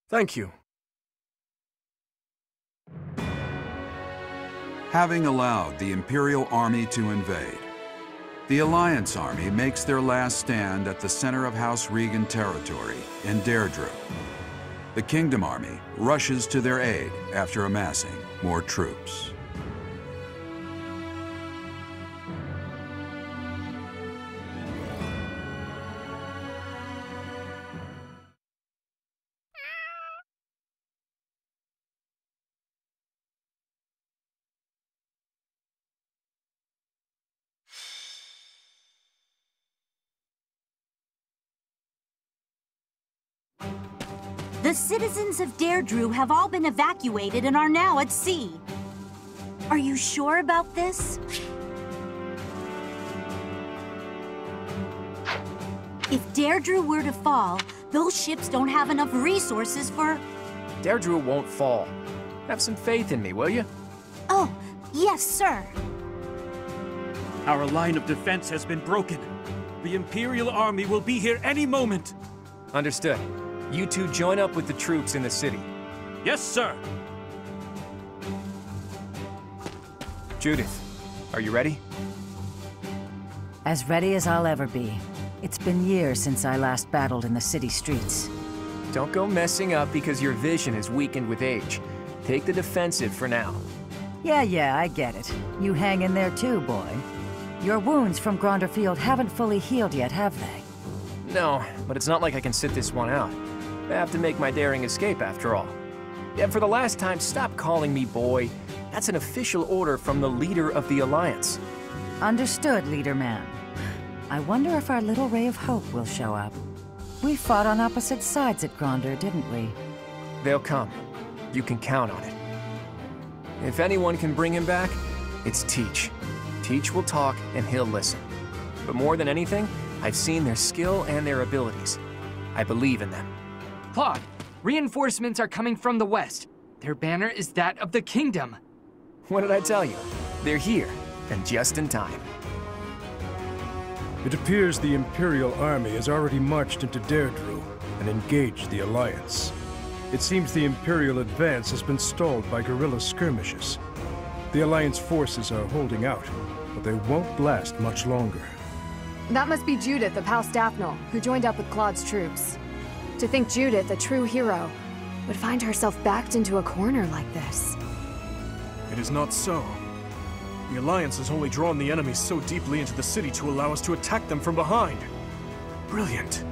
Thank you. Having allowed the Imperial army to invade, the Alliance army makes their last stand at the center of House Regan territory in Deirdre. The Kingdom army rushes to their aid after amassing more troops. The citizens of Deirdre have all been evacuated and are now at sea. Are you sure about this? If Deirdre were to fall, those ships don't have enough resources for... Deirdre won't fall. Have some faith in me, will you? Oh, yes, sir. Our line of defense has been broken. The Imperial army will be here any moment. Understood. You two join up with the troops in the city. Yes, sir. Judith, are you ready? As ready as I'll ever be. It's been years since I last battled in the city streets. Don't go messing up because your vision is weakened with age. Take the defensive for now. Yeah, I get it. You hang in there too, boy. Your wounds from Gronderfield haven't fully healed yet, have they? No, but it's not like I can sit this one out. I have to make my daring escape after all. And for the last time, stop calling me boy. That's an official order from the leader of the Alliance. Understood, Leader Man. I wonder if our little ray of hope will show up. We fought on opposite sides at Gronder, didn't we? They'll come. You can count on it. If anyone can bring him back, it's Teach. Teach will talk and he'll listen. But more than anything, I've seen their skill and their abilities. I believe in them. Claude, reinforcements are coming from the west. Their banner is that of the Kingdom. What did I tell you? They're here, and just in time. It appears the Imperial army has already marched into Deirdre and engaged the Alliance. It seems the Imperial advance has been stalled by guerrilla skirmishes. The Alliance forces are holding out, but they won't last much longer. That must be Judith of House Daphne, who joined up with Claude's troops. To think Judith, a true hero, would find herself backed into a corner like this. It is not so. The Alliance has only drawn the enemies so deeply into the city to allow us to attack them from behind. Brilliant.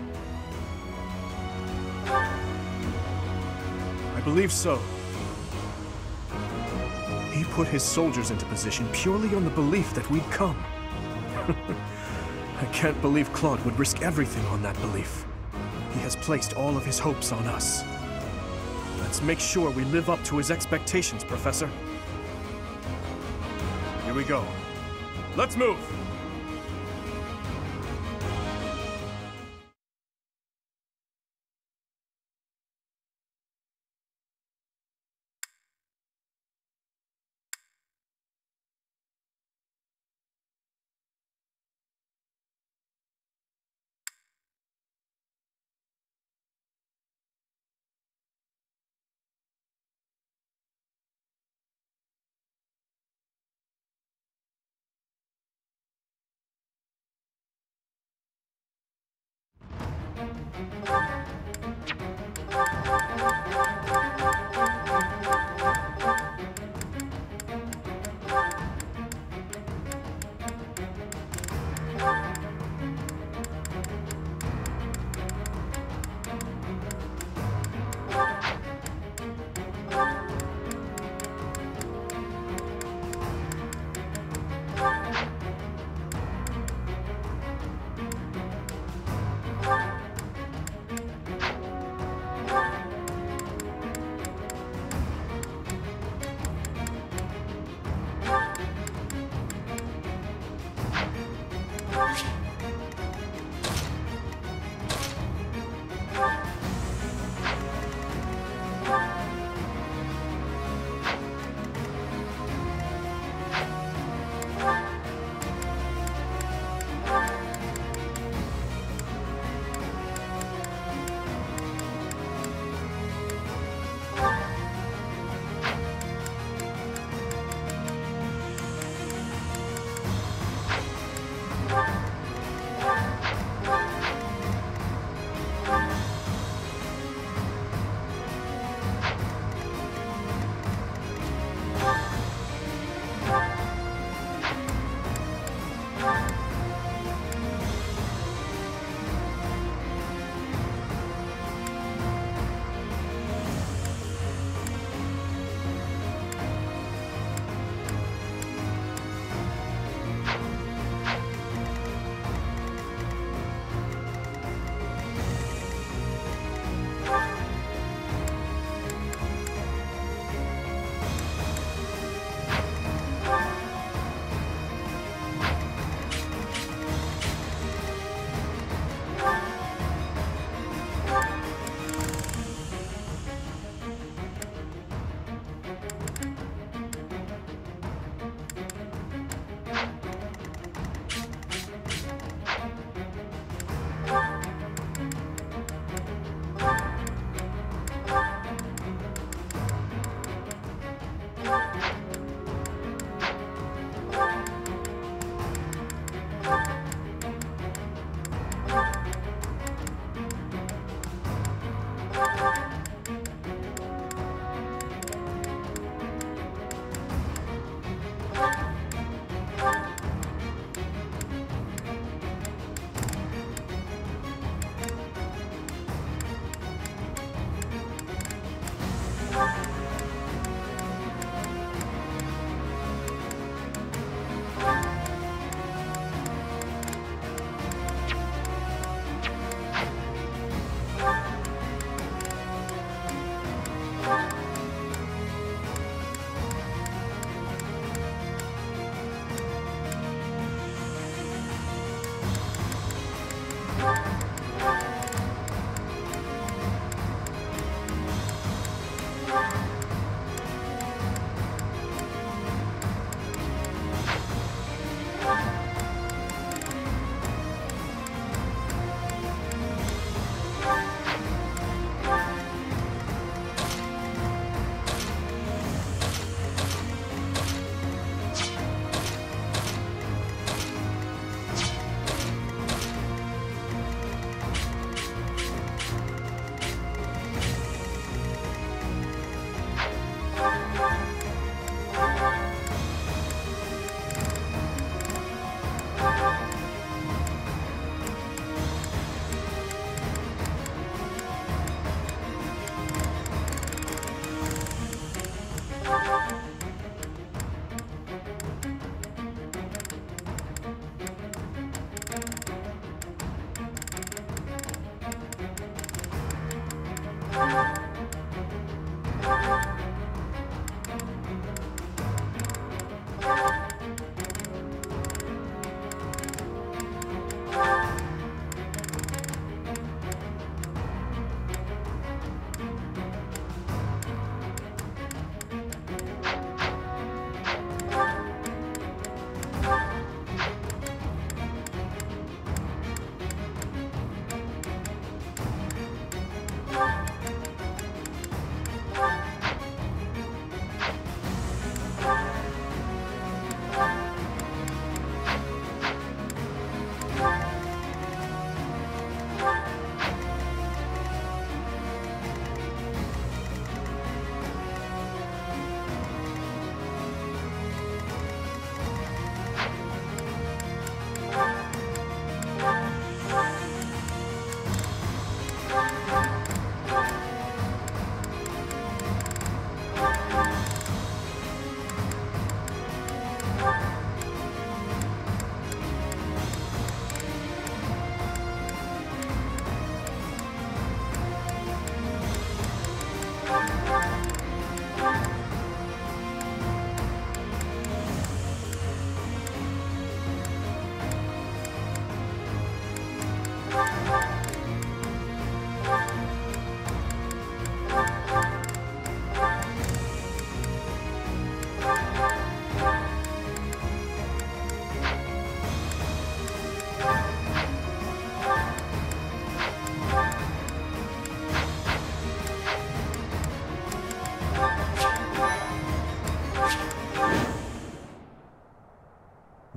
I believe so. He put his soldiers into position purely on the belief that we'd come. I can't believe Claude would risk everything on that belief. He has placed all of his hopes on us. Let's make sure we live up to his expectations, Professor. Here we go. Let's move!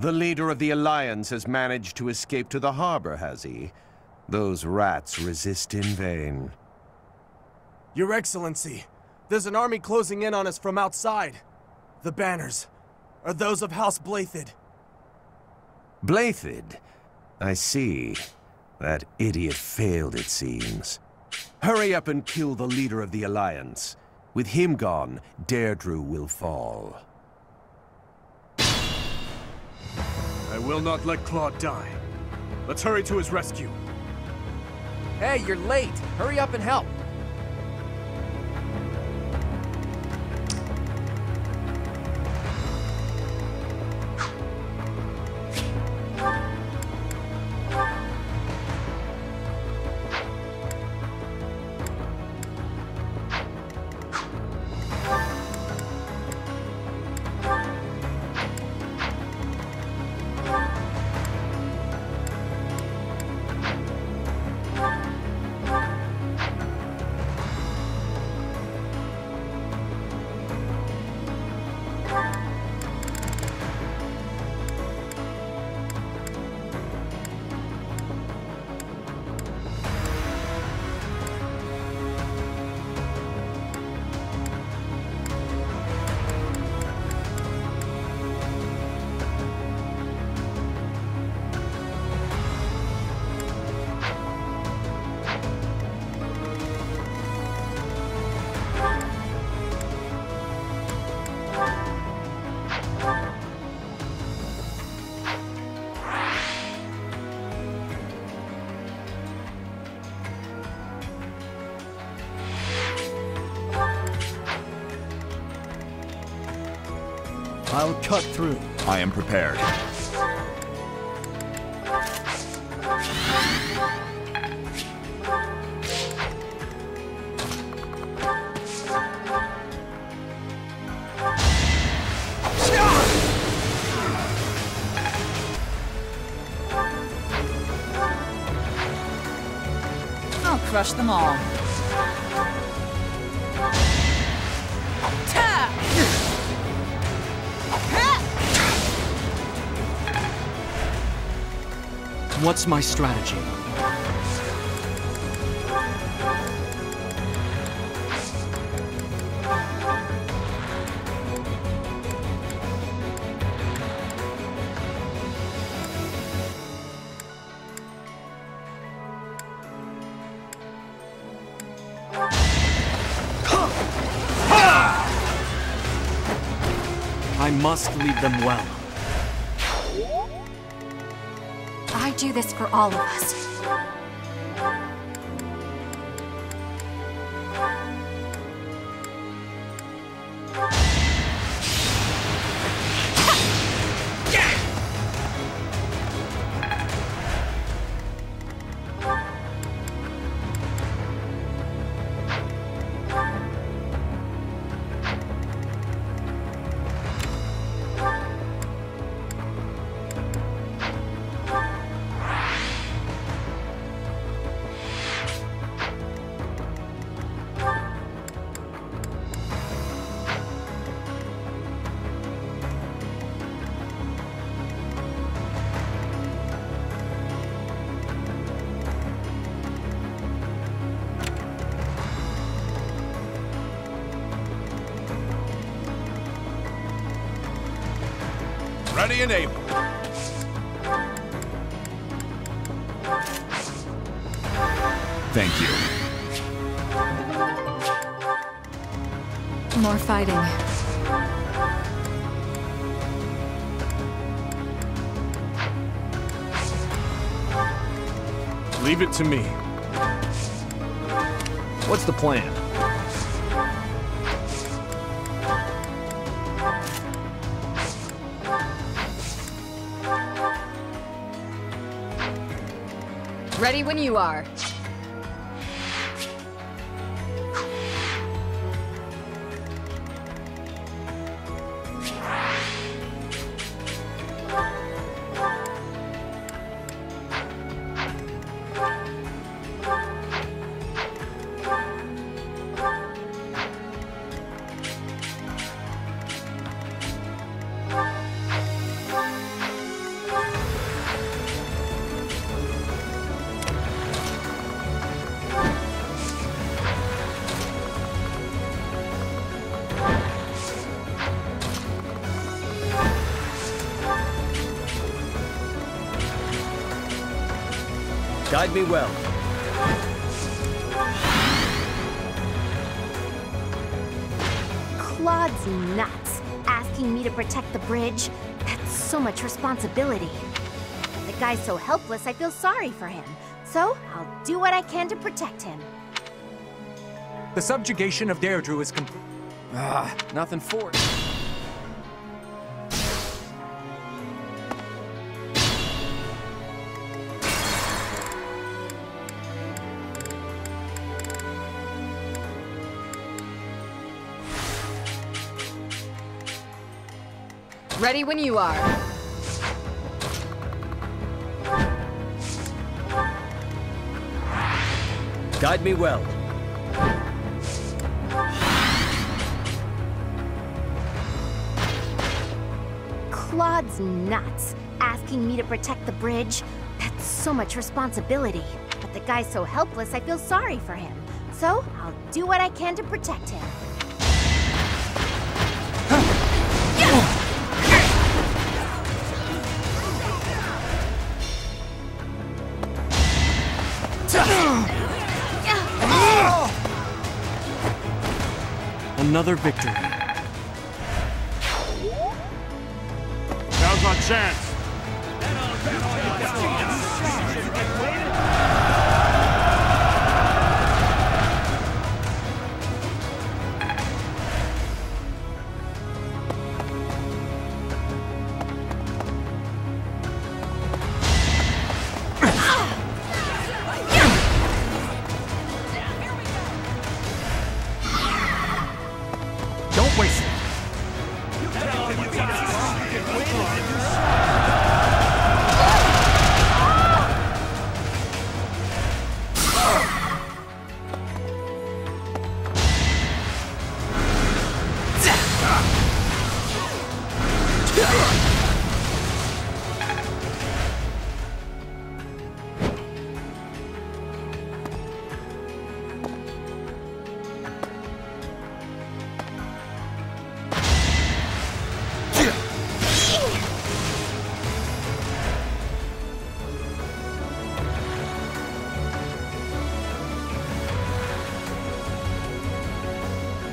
The leader of the Alliance has managed to escape to the harbor, has he? Those rats resist in vain. Your Excellency, there's an army closing in on us from outside. The banners are those of House Blathid. Blathid? I see. That idiot failed, it seems. Hurry up and kill the leader of the Alliance. With him gone, Deirdre will fall. I will not let Claude die. Let's hurry to his rescue. Hey, you're late. Hurry up and help. I'll cut through. I am prepared. I'll crush them all. What's my strategy? I must lead them well. I do this for all of us. Ready and able. Thank you. More fighting. Leave it to me. What's the plan? Ready when you are. Guide me well. Claude's nuts. Asking me to protect the bridge. That's so much responsibility. The guy's so helpless, I feel sorry for him. So, I'll do what I can to protect him. The subjugation of Deirdre is complete. Nothing for it. Ready when you are. Guide me well. Claude's nuts. Asking me to protect the bridge. That's so much responsibility. But the guy's so helpless, I feel sorry for him. So, I'll do what I can to protect him. Another victory. Now's our chance. Don't waste it.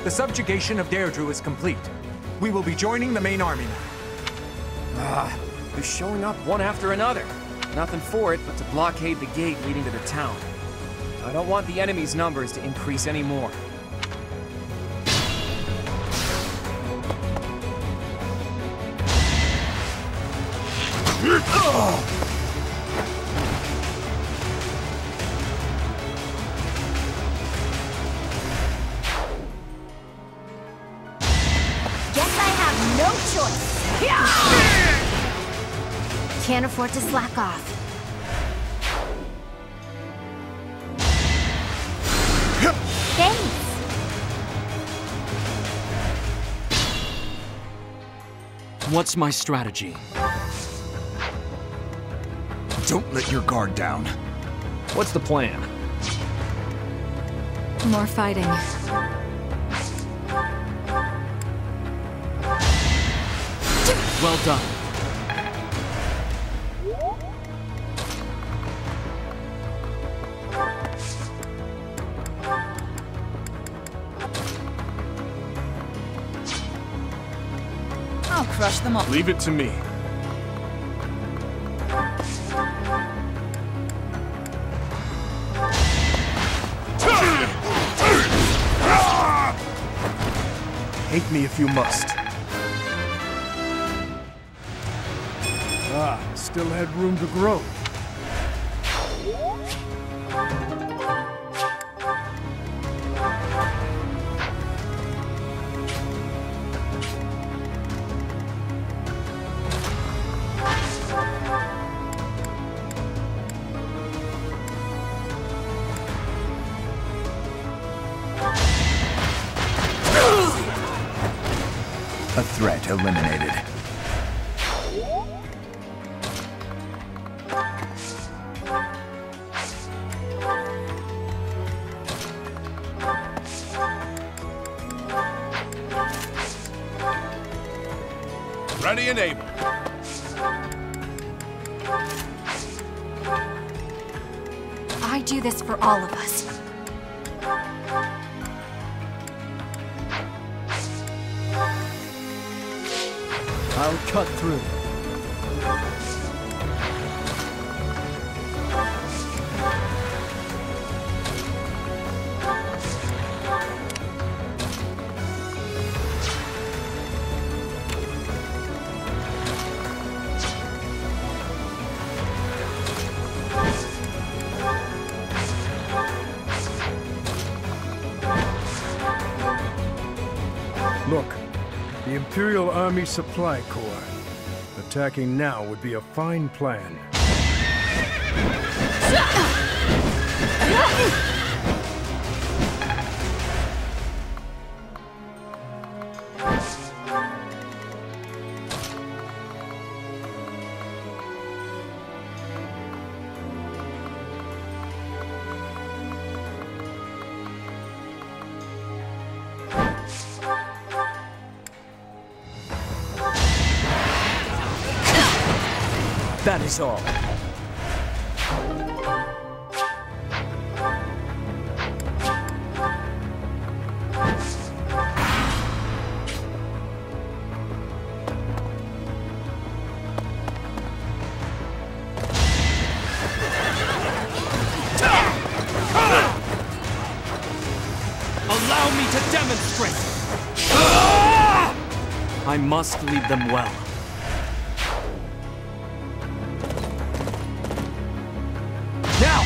The subjugation of Deirdre is complete. We will be joining the main army now. They're showing up one after another. Nothing for it but to blockade the gate leading to the town. I don't want the enemy's numbers to increase anymore. Can't afford to slack off. Thanks. What's my strategy? Don't let your guard down. What's the plan? More fighting. Well done. I'll crush them all. Leave it to me. Hate me if you must. Still had room to grow. A threat eliminated. Ready and able. I do this for all of us. I'll cut through. Look, the Imperial Army Supply Corps. Attacking now would be a fine plan. That is all. Allow me to demonstrate! I must lead them well. Now!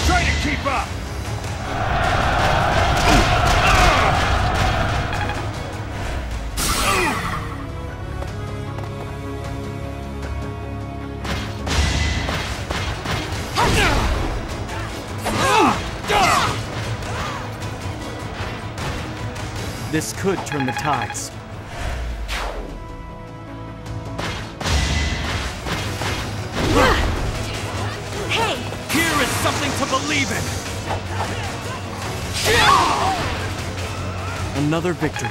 Try to keep up! This could turn the tides. Hey! Here is something to believe in! Another victory.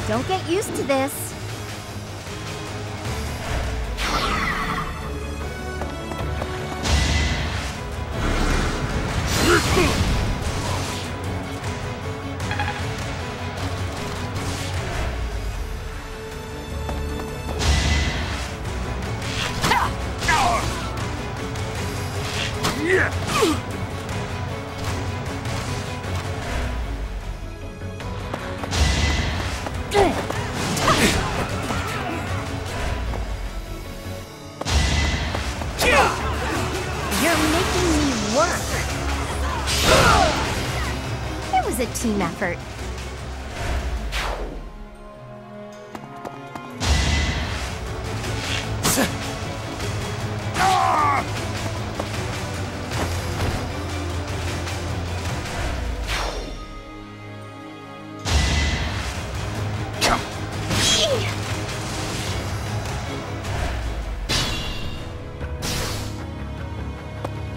Don't get used to this. It was a team effort.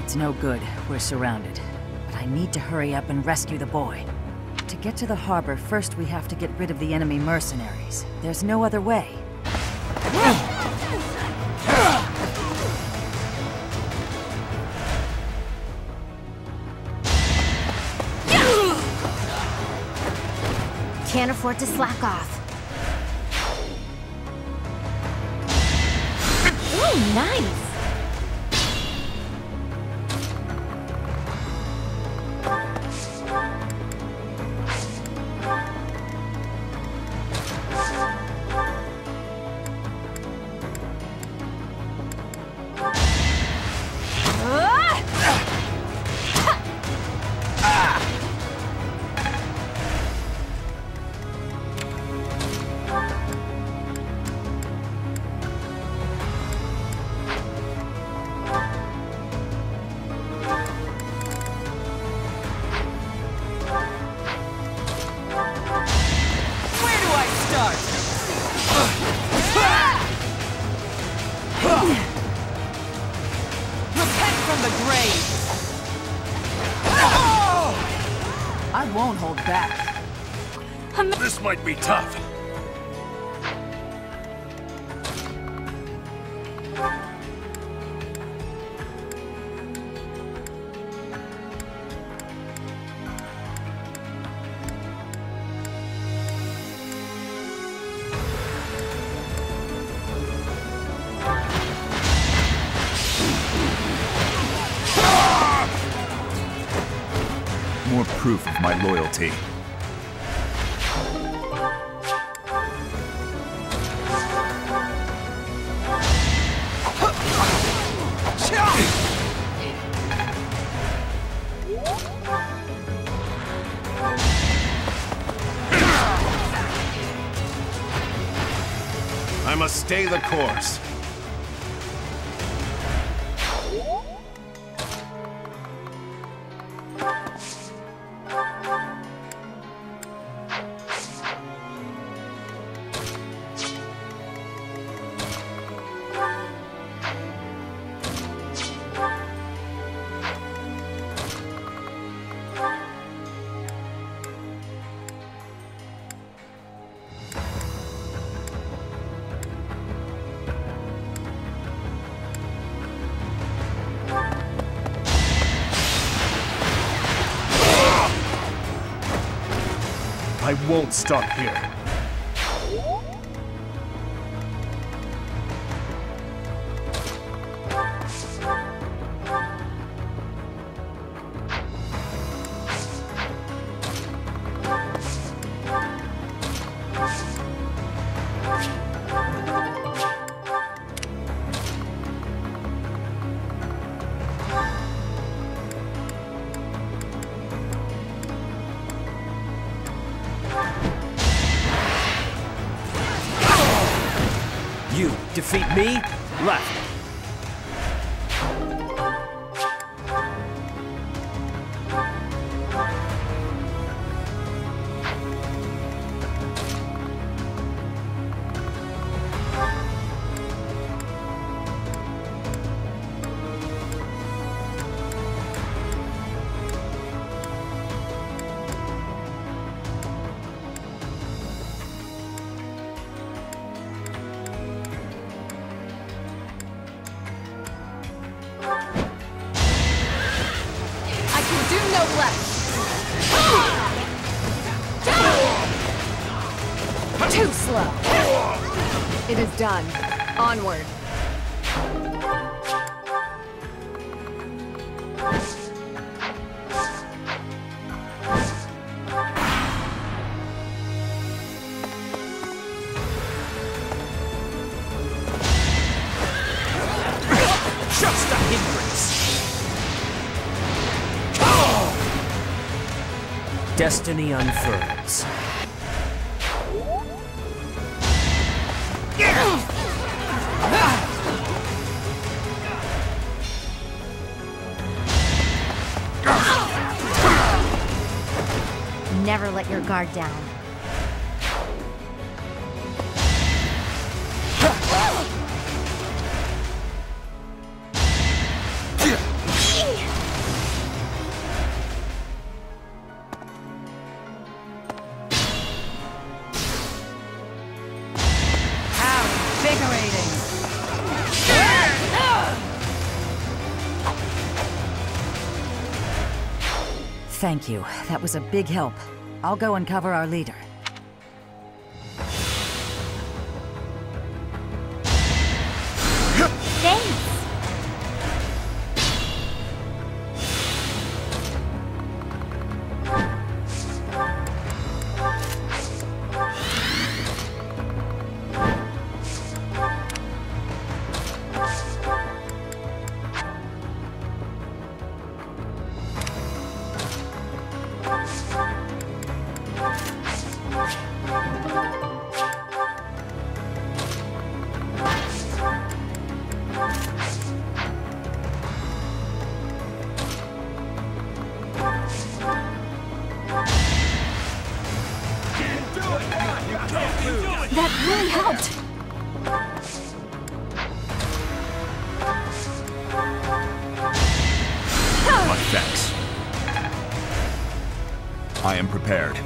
It's no good. We're surrounded. But I need to hurry up and rescue the boy. To get to the harbor, first we have to get rid of the enemy mercenaries. There's no other way. Can't afford to slack off. Ooh, nice! won't hold back. This might be tough. More proof of my loyalty. I must stay the course. I won't stop here. You defeat me? Left. Too slow. It is done. Onward. Just a hindrance. Destiny unfurls. Never let your guard down. Thank you. That was a big help. I'll go and cover our leader. Thanks! That really helped. My thanks. I am prepared.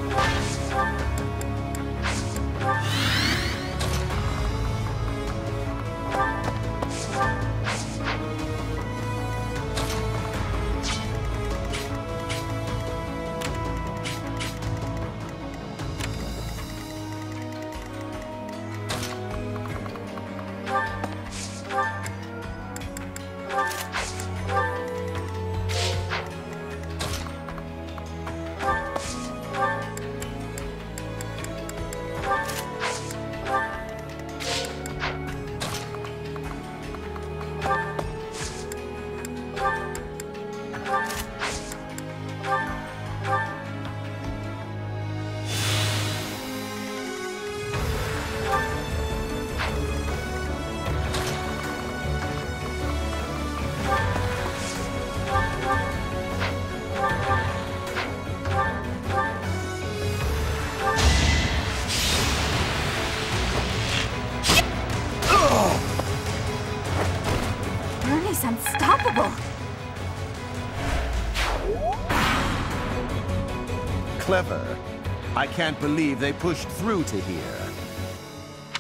Unstoppable! Clever. I can't believe they pushed through to here.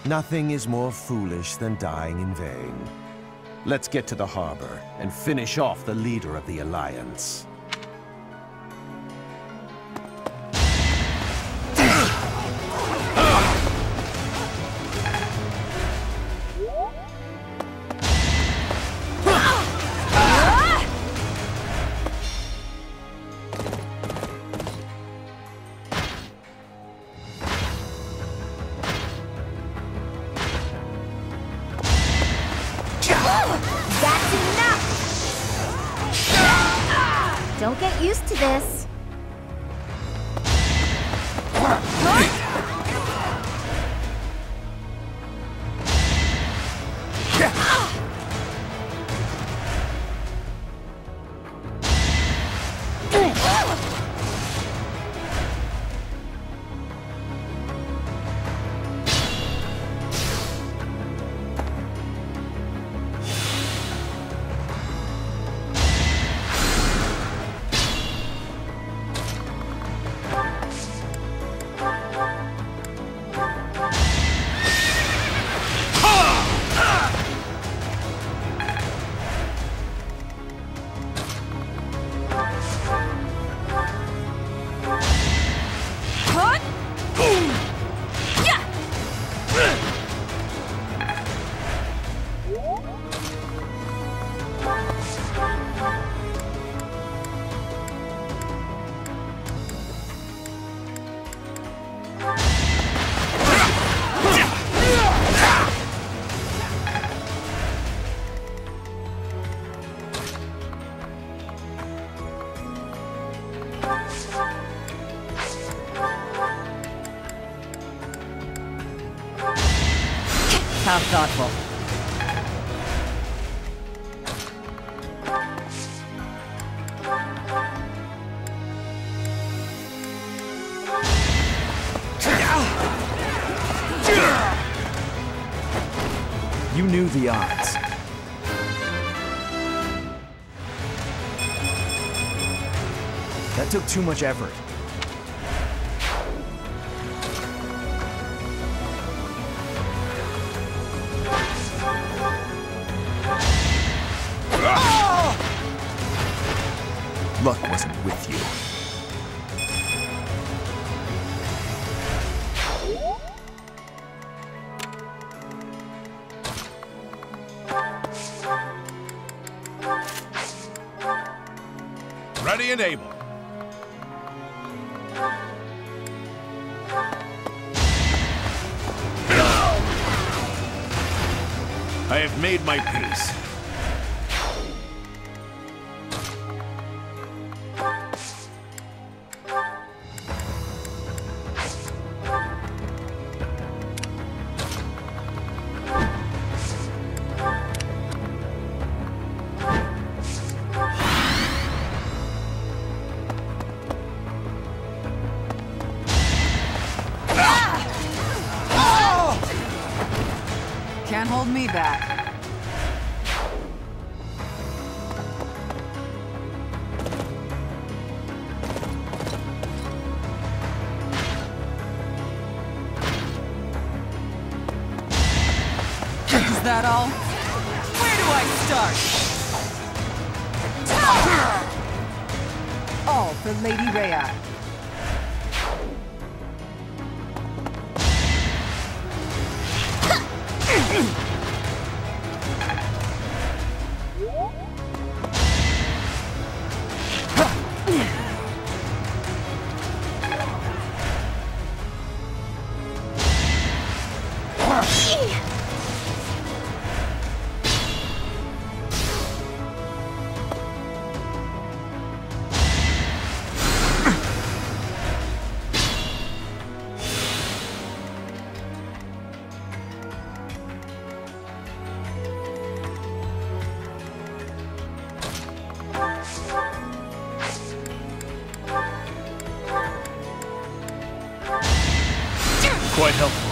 Nothing is more foolish than dying in vain. Let's get to the harbor and finish off the leader of the Alliance. Don't get used to this. How thoughtful. You knew the odds. That took too much effort. Luck wasn't with you. Ready and able. I have made my peace. Can't hold me back. that all? Where do I start? All for Lady Rhea. Quite helpful.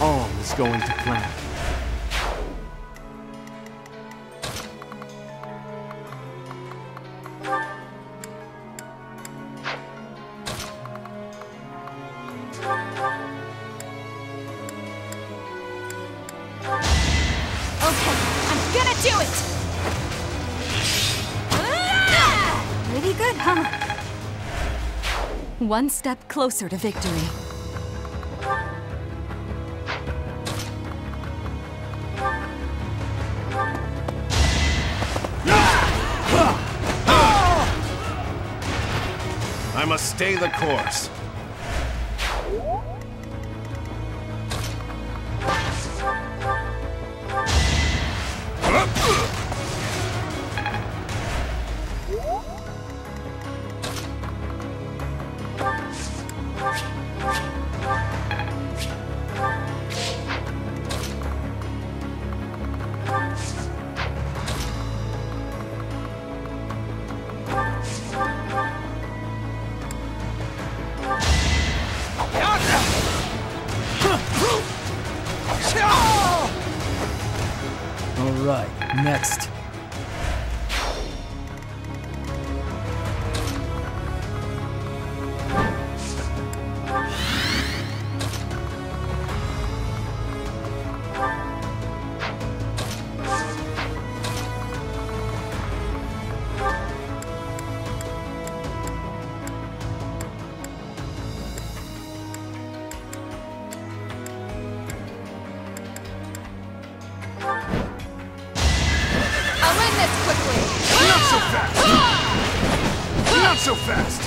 All is going to plan. Okay, I'm gonna do it! Pretty good, huh? One step closer to victory. I must stay the course. All right, next. Not so fast!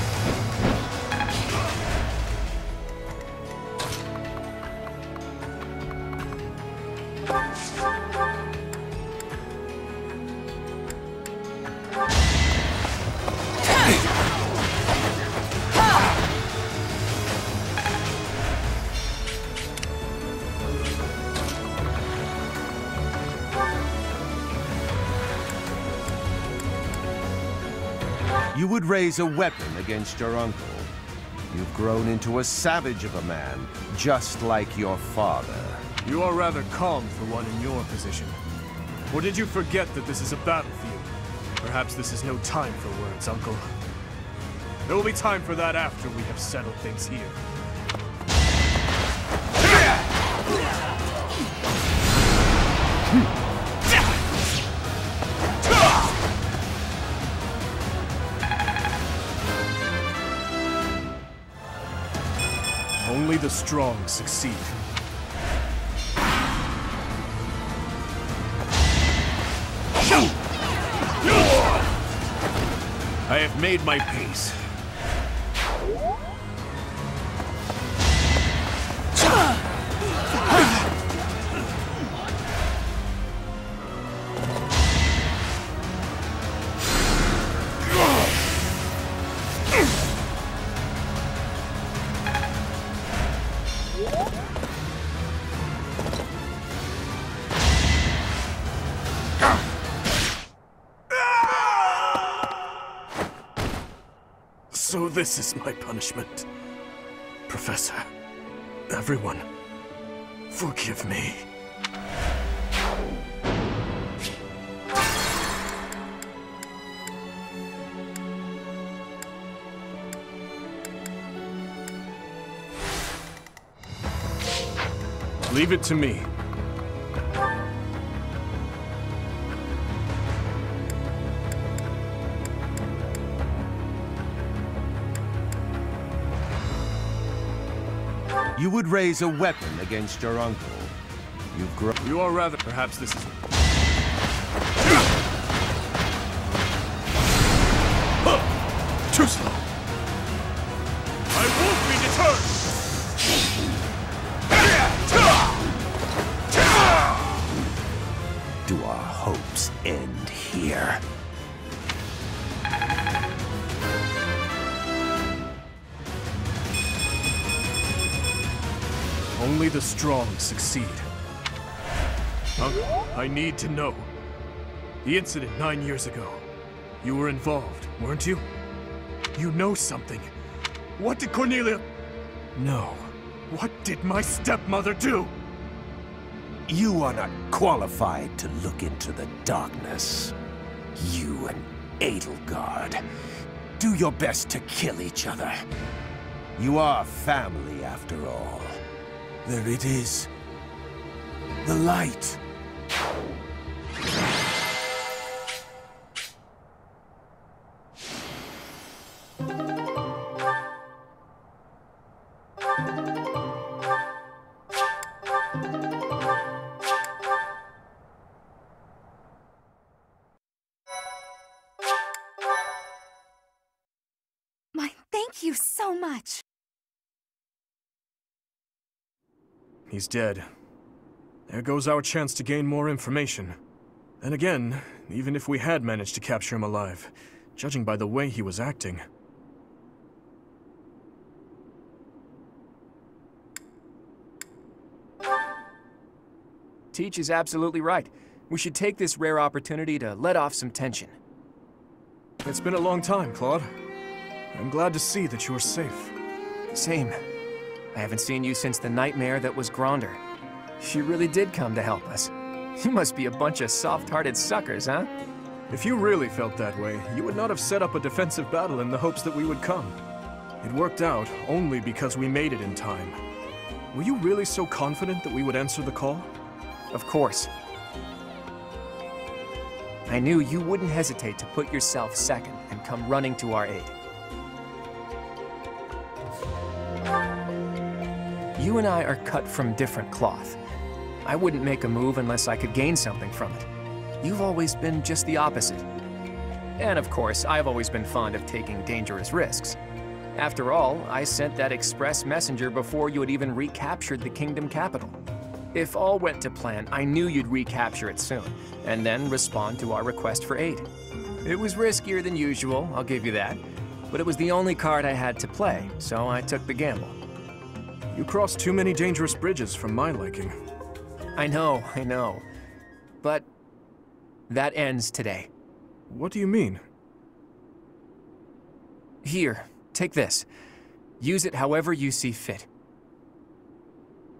You would raise a weapon against your uncle. You've grown into a savage of a man, just like your father. You are rather calm for one in your position. Or did you forget that this is a battlefield? Perhaps this is no time for words, Uncle. There will be time for that after we have settled things here. Only the strong succeed. I have made my peace. This is my punishment. Professor, everyone, forgive me. Leave it to me. You would raise a weapon against your uncle. You've grown. You are rather. Perhaps this is. Too slow. I won't be deterred. Do our hopes end here? Only the strong succeed. I need to know. The incident 9 years ago. You were involved, weren't you? You know something. What did Cornelia... No. What did my stepmother do? You are not qualified to look into the darkness. You and Edelgard. Do your best to kill each other. You are family, after all. There it is. The light. Thank you so much. He's dead. There goes our chance to gain more information. Then again, even if we had managed to capture him alive, judging by the way he was acting... Teach is absolutely right. We should take this rare opportunity to let off some tension. It's been a long time, Claude. I'm glad to see that you're safe. Same. I haven't seen you since the nightmare that was Gronder. She really did come to help us. You must be a bunch of soft-hearted suckers, huh? If you really felt that way, you would not have set up a defensive battle in the hopes that we would come. It worked out only because we made it in time. Were you really so confident that we would answer the call? Of course. I knew you wouldn't hesitate to put yourself second and come running to our aid. You and I are cut from different cloth. I wouldn't make a move unless I could gain something from it. You've always been just the opposite. And of course, I've always been fond of taking dangerous risks. After all, I sent that express messenger before you had even recaptured the kingdom capital. If all went to plan, I knew you'd recapture it soon, and then respond to our request for aid. It was riskier than usual, I'll give you that, but it was the only card I had to play, so I took the gamble. You crossed too many dangerous bridges for my liking. I know. But that ends today. What do you mean? Here, take this. Use it however you see fit.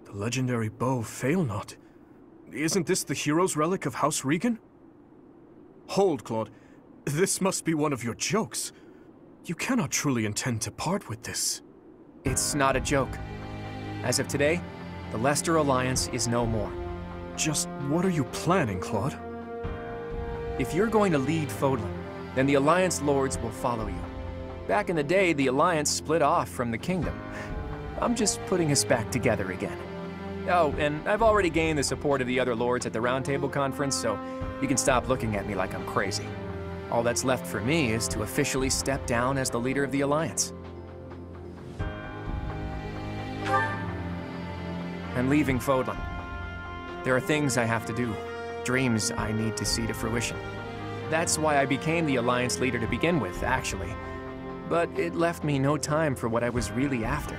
The legendary bow Failnaught. Isn't this the hero's relic of House Regan? Hold, Claude. This must be one of your jokes. You cannot truly intend to part with this. It's not a joke. As of today, the Leicester Alliance is no more. Just what are you planning, Claude? If you're going to lead Fodlan, then the Alliance Lords will follow you. Back in the day, the Alliance split off from the Kingdom. I'm just putting us back together again. Oh, and I've already gained the support of the other Lords at the Round Table Conference, so you can stop looking at me like I'm crazy. All that's left for me is to officially step down as the leader of the Alliance. I'm leaving Fodlan. There are things I have to do, dreams I need to see to fruition. That's why I became the Alliance leader to begin with, actually. But it left me no time for what I was really after.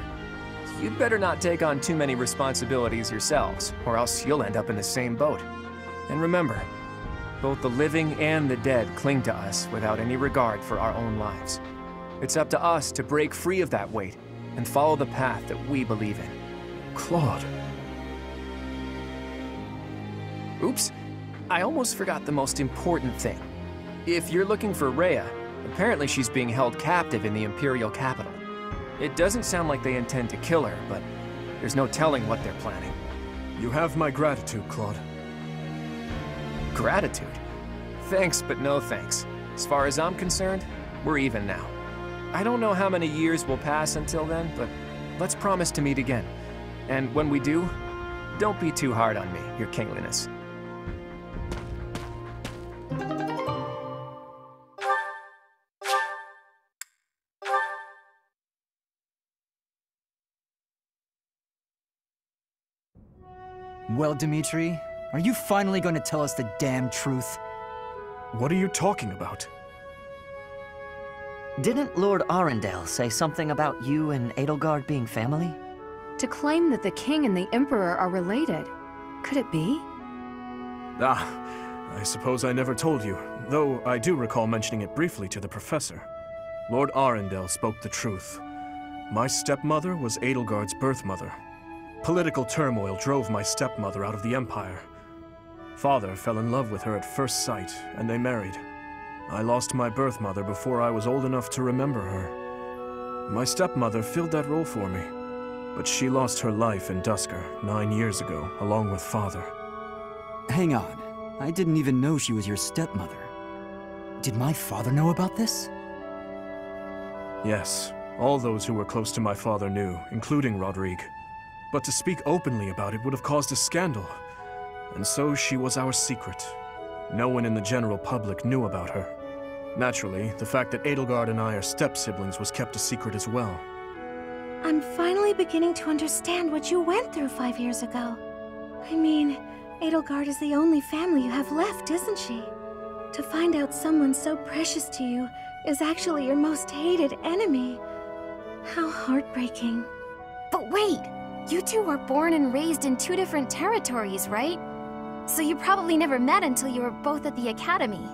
You'd better not take on too many responsibilities yourselves, or else you'll end up in the same boat. And remember, both the living and the dead cling to us without any regard for our own lives. It's up to us to break free of that weight and follow the path that we believe in. Claude. Oops, I almost forgot the most important thing. If you're looking for Rhea, apparently she's being held captive in the Imperial capital. It doesn't sound like they intend to kill her, but there's no telling what they're planning. You have my gratitude, Claude. Gratitude? Thanks, but no thanks. As far as I'm concerned, we're even now. I don't know how many years will pass until then, but let's promise to meet again. And when we do, don't be too hard on me, Your Kingliness. Well, Dimitri, are you finally going to tell us the damn truth? What are you talking about? Didn't Lord Arundel say something about you and Edelgard being family? To claim that the king and the emperor are related. Could it be? I suppose I never told you, though I do recall mentioning it briefly to the professor. Lord Arundel spoke the truth. My stepmother was Edelgard's birth mother. Political turmoil drove my stepmother out of the Empire. Father fell in love with her at first sight, and they married. I lost my birth mother before I was old enough to remember her. My stepmother filled that role for me, but she lost her life in Dusker 9 years ago, along with Father. Hang on. I didn't even know she was your stepmother. Did my father know about this? Yes, all those who were close to my father knew, including Rodrigue. But to speak openly about it would have caused a scandal. And so she was our secret. No one in the general public knew about her. Naturally, the fact that Edelgard and I are step-siblings was kept a secret as well. I'm finally beginning to understand what you went through 5 years ago. I mean, Edelgard is the only family you have left, isn't she? To find out someone so precious to you is actually your most hated enemy. How heartbreaking. But wait! You two were born and raised in 2 different territories, right? So you probably never met until you were both at the academy.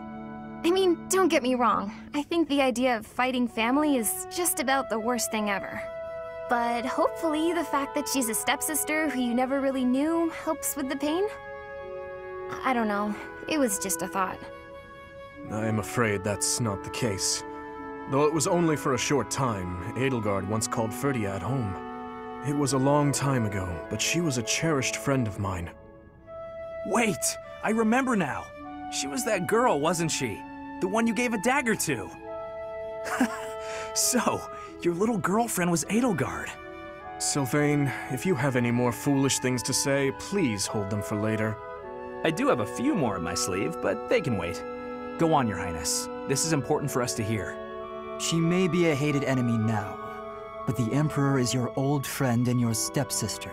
I mean, don't get me wrong. I think the idea of fighting family is just about the worst thing ever. But hopefully the fact that she's a stepsister who you never really knew helps with the pain? I don't know. It was just a thought. I am afraid that's not the case. Though it was only for a short time, Edelgard once called Ferdiad home. It was a long time ago, but she was a cherished friend of mine. Wait! I remember now! She was that girl, wasn't she? The one you gave a dagger to! So, your little girlfriend was Edelgard. Sylvain, if you have any more foolish things to say, please hold them for later. I do have a few more in my sleeve, but they can wait. Go on, Your Highness. This is important for us to hear. She may be a hated enemy now, but the Emperor is your old friend and your stepsister.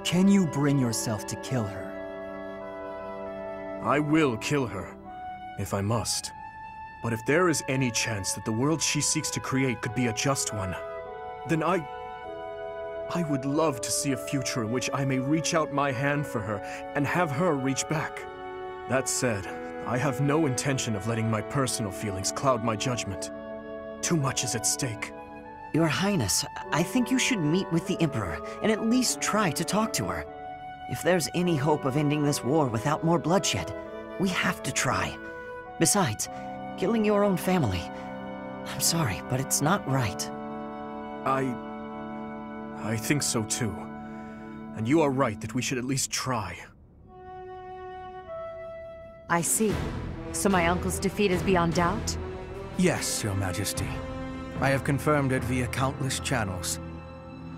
Can you bring yourself to kill her? I will kill her, if I must. But if there is any chance that the world she seeks to create could be a just one, then I would love to see a future in which I may reach out my hand for her and have her reach back. That said, I have no intention of letting my personal feelings cloud my judgment. Too much is at stake. Your Highness, I think you should meet with the Emperor and at least try to talk to her. If there's any hope of ending this war without more bloodshed, we have to try. Besides, killing your own family, I'm sorry, but it's not right. I think so too. And you are right that we should at least try. I see. So my uncle's defeat is beyond doubt? Yes, Your Majesty. I have confirmed it via countless channels.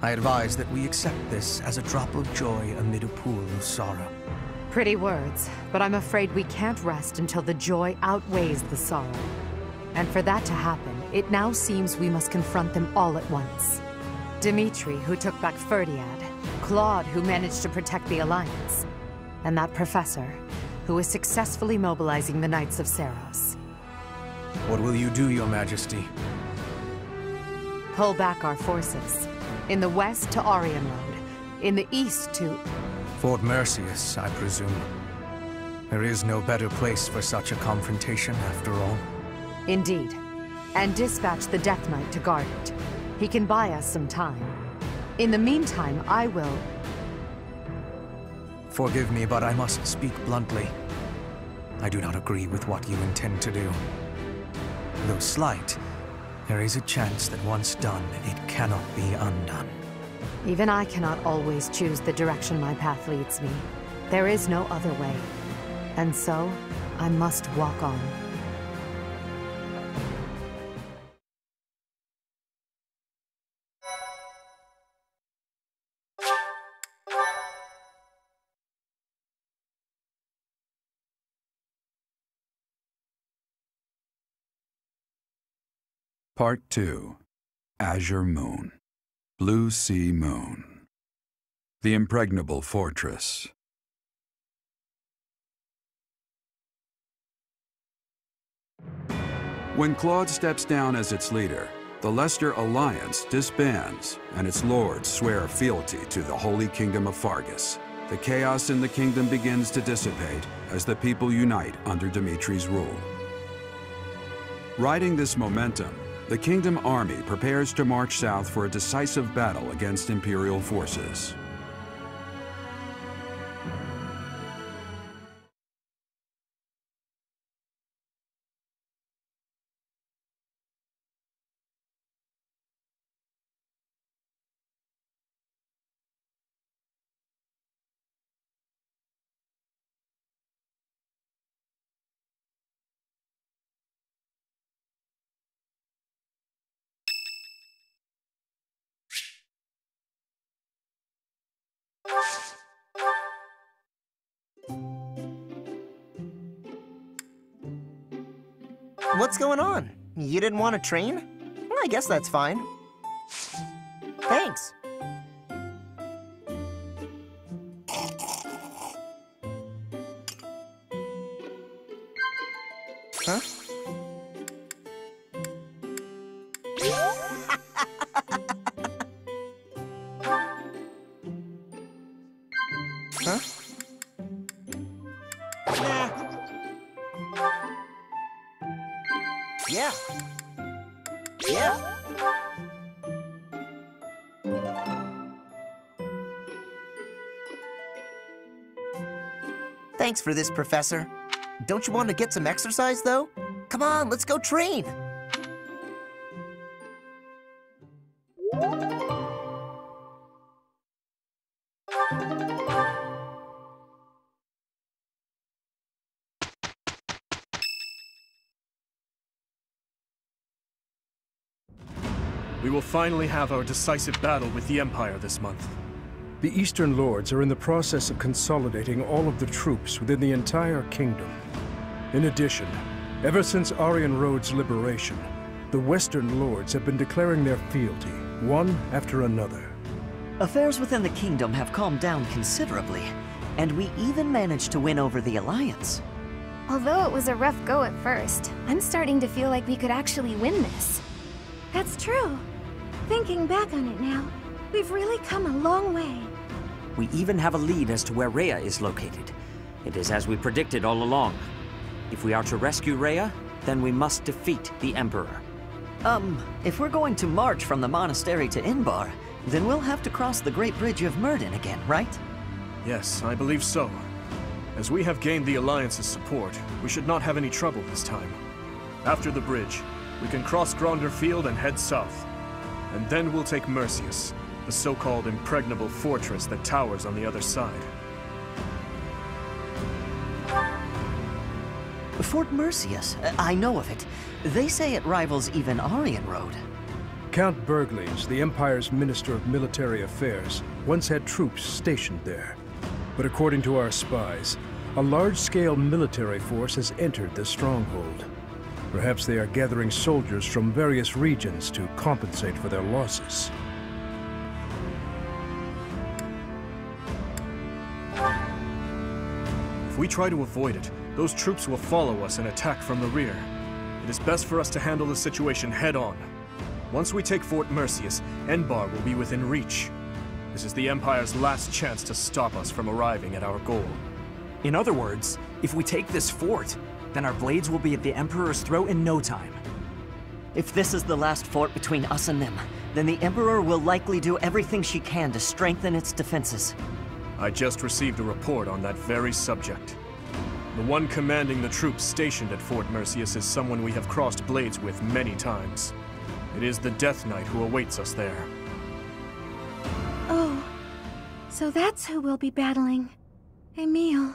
I advise that we accept this as a drop of joy amid a pool of sorrow. Pretty words, but I'm afraid we can't rest until the joy outweighs the sorrow. And for that to happen, it now seems we must confront them all at once. Dimitri, who took back Ferdiad, Claude, who managed to protect the Alliance, and that professor, who is successfully mobilizing the Knights of Seiros. What will you do, Your Majesty? Pull back our forces. In the west to Arian Road. In the east to... Fort Mercius, I presume. There is no better place for such a confrontation, after all. Indeed. and dispatch the Death Knight to guard it. He can buy us some time. In the meantime, I will... Forgive me, but I must speak bluntly. I do not agree with what you intend to do. Though slight, there is a chance that once done, it cannot be undone. Even I cannot always choose the direction my path leads me. There is no other way. And so, I must walk on. Part 2. Azure Moon. Blue Sea Moon. The Impregnable Fortress. When Claude steps down as its leader, the Leicester Alliance disbands, and its lords swear fealty to the Holy Kingdom of Fargus. The chaos in the kingdom begins to dissipate as the people unite under Dimitri's rule. Riding this momentum, the Kingdom Army prepares to march south for a decisive battle against Imperial forces. What's going on? You didn't want to train? Well, I guess that's fine. Thanks. Huh? Huh? Yeah. Yeah. Thanks for this, Professor. Don't you want to get some exercise, though? Come on, let's go train! We will finally have our decisive battle with the Empire this month. The Eastern Lords are in the process of consolidating all of the troops within the entire kingdom. In addition, ever since Aryan Road's liberation, the Western Lords have been declaring their fealty, one after another. Affairs within the kingdom have calmed down considerably, and we even managed to win over the Alliance. Although it was a rough go at first, I'm starting to feel like we could actually win this. That's true. Thinking back on it now, we've really come a long way. We even have a lead as to where Rhea is located. It is as we predicted all along. If we are to rescue Rhea, then we must defeat the Emperor. If we're going to march from the monastery to Inbar, then we'll have to cross the Great Bridge of Myrddin again, right? Yes, I believe so. As we have gained the Alliance's support, we should not have any trouble this time. After the bridge, we can cross Gronder Field and head south. And then we'll take Mercius, the so-called impregnable fortress that towers on the other side. Fort Mercius, I know of it. They say it rivals even Aryan Road. Count Bergles, the Empire's Minister of Military Affairs, once had troops stationed there. But according to our spies, a large-scale military force has entered the stronghold. Perhaps they are gathering soldiers from various regions to compensate for their losses. If we try to avoid it, those troops will follow us and attack from the rear. It is best for us to handle the situation head-on. Once we take Fort Mercius, Enbar will be within reach. This is the Empire's last chance to stop us from arriving at our goal. In other words, if we take this fort, then our blades will be at the Emperor's throat in no time. If this is the last fort between us and them, then the Emperor will likely do everything she can to strengthen its defenses. I just received a report on that very subject. The one commanding the troops stationed at Fort Mercius is someone we have crossed blades with many times. It is the Death Knight who awaits us there. Oh, so that's who we'll be battling. Emil.